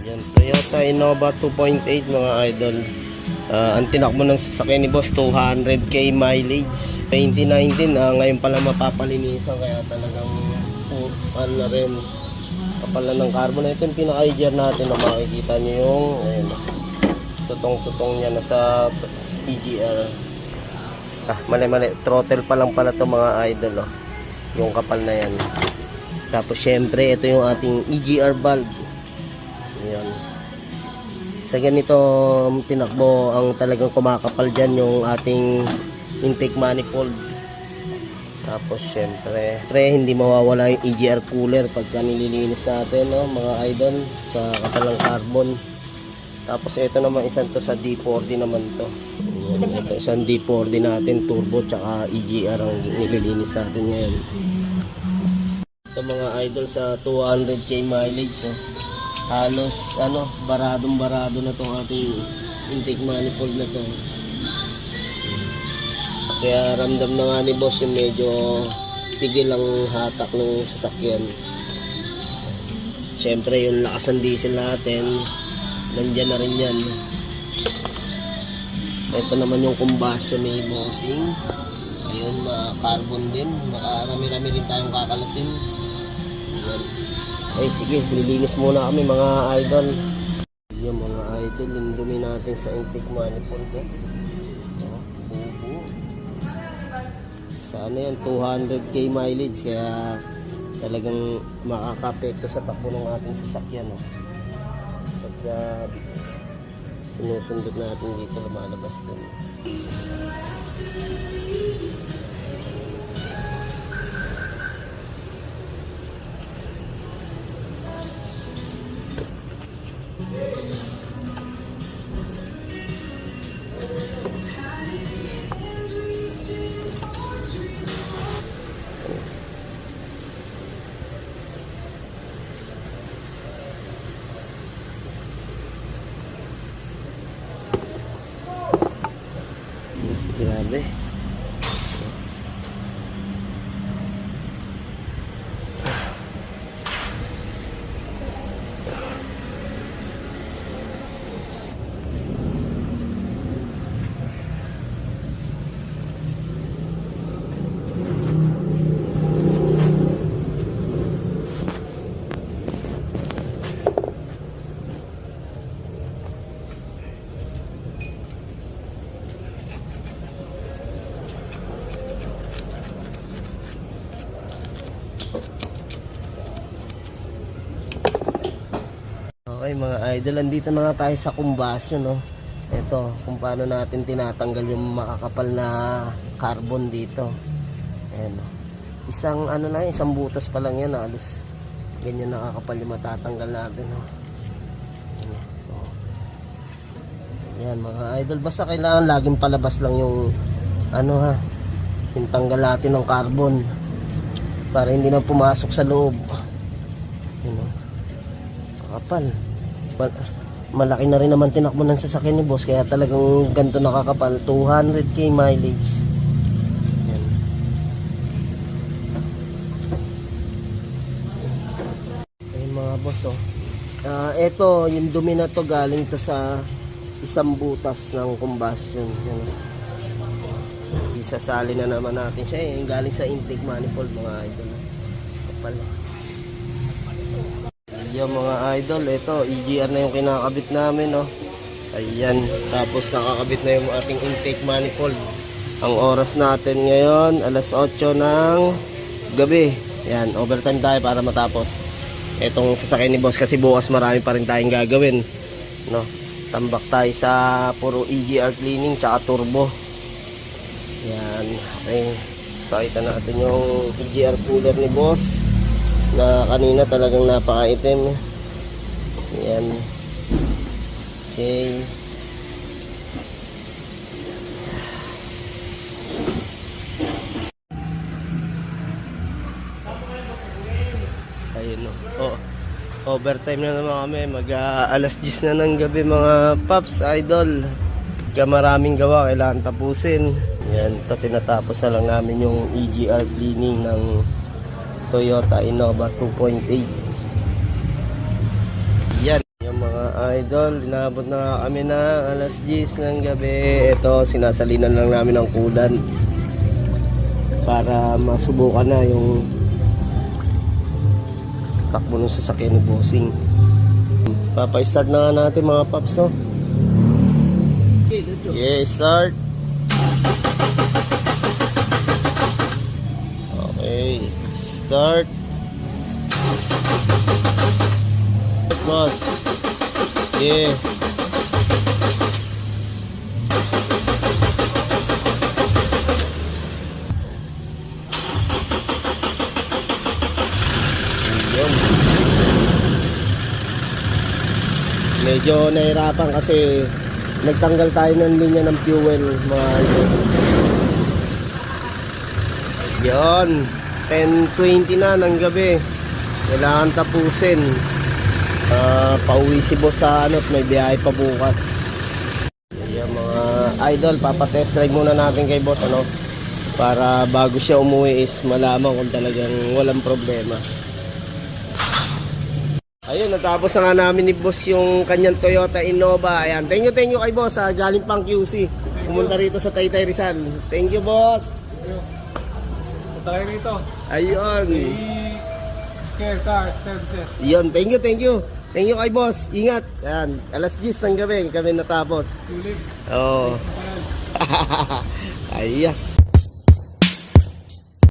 Yan, Toyota Innova 2.8 mga idol. Ang tinakbo ng sasakyan ni boss 200k mileage 2019. Ngayon pala mapapalinisan, kaya talagang ano na rin, kapal na ng carbon. Ito yung pinaka-gear natin na makikita nyo yung ayun, tutong-tutong niya na sa EGR. Mali, throttle pa lang pala to mga idol, oh. Yung kapal na yan. Tapos syempre ito yung ating EGR valve. Ayan. Sa ganito tinakbo, ang talagang kumakapal dyan yung ating intake manifold. Tapos syempre hindi mawawala yung EGR cooler pagka nililinis natin, no, mga idol, sa kapal ng carbon. Tapos ito naman isang to sa D40 naman to. Ayan, ito isang D40 natin, turbo tsaka EGR ang nililinis natin ngayon. Ito mga idol sa 200k mileage, so halos baradong-barado na tong ating intake manifold na to. Kaya ramdam na nga ni boss yung medyo tigil ang hatak ng sasakyan. Siyempre yung lakas ng diesel natin, nandyan na rin yan. Ito naman yung combustion ni bossing. Ayun, carbon din. Makarami-rami rin tayong kakalasin. Ayan. Ay sige, lilinis muna kami mga idol. Yung mga idol, yung dumi natin sa intake manifold. Bubo. Sa ano yan, 200k mileage, kaya talagang makaka-apekto sa takbo ng ating sasakyan, no? Pagka sinusundot natin dito, lumalabas din. Grabe. Okay mga idol, andito na nga tayo sa combustion, no? Ito, kung paano natin tinatanggal yung makakapal na carbon dito. Ayan, isang isang butas pa lang yan, halos ganyan nakakapal yung matatanggal natin, no? Ayan mga idol, basta kailangan laging palabas lang yung yung tanggal natin ng carbon para hindi na pumasok sa loob. Ayan, kakapal. Malaki na rin naman tinakbo ng sasakyan ni boss, kaya talagang ganito nakakapal. 200k mileage. Yan. Ayun mga boss, oh. Ito yung dumi na to, galing to sa isang butas ng combustion. Yan. Isasali na naman natin siya, galing sa intake manifold mga idol. Kapal. Yung mga idol, ito EGR na yung kinakabit namin, no? Ayan, tapos nakakabit na yung ating intake manifold. Ang oras natin ngayon alas 8 ng gabi. Ayan, overtime tayo para matapos itong sasakyan ni boss, kasi bukas marami pa rin tayong gagawin, no? Tambak tayo sa puro EGR cleaning tsaka turbo. Ayan, okay, pakita natin yung EGR cooler ni boss na kanina talagang napaka-itim. Ayan. Okay. Ayun, no. Overtime na naman kami. Alas 10 na ng gabi mga paps, idol. Kaya maraming gawa, kailangan tapusin. Ayan, ito tinatapos na lang namin yung EGR cleaning ng Toyota Innova 2.8. Yan, yung mga idol, inabot na kami na alas 10 ng gabi. Ito, sinasalinan lang namin ng kulan para masubukan na yung takbo ng sasakyan ni Bossing. Papa-start na nga natin mga paps, no? Okay, start. Okay, start. Boss. Yeah. Yun. Medyo nahirapan kasi nagtanggal tayo ng linya ng fuel, mga idol. Yun. 10:20 na ng gabi. Kailangan tapusin. Pauwi si boss sa ano, may biyahe pa bukas. Ayan mga idol, papatest drive muna natin kay boss, ano, para bago siya umuwi is malaman kung talagang walang problema. Ayun, natapos na nga namin ni boss yung kanyang Toyota Innova. Ayan, thank you kay boss, galing pang QC. Pumunta rito sa Taytay Rizal. Thank you boss. Punta kayo rito. Ayun. Care Car Services. Yun, thank you. Thank you kay boss. Ingat. Ayan, alas 10 ng gabi kami natapos. Sulit. Oo. Ayos.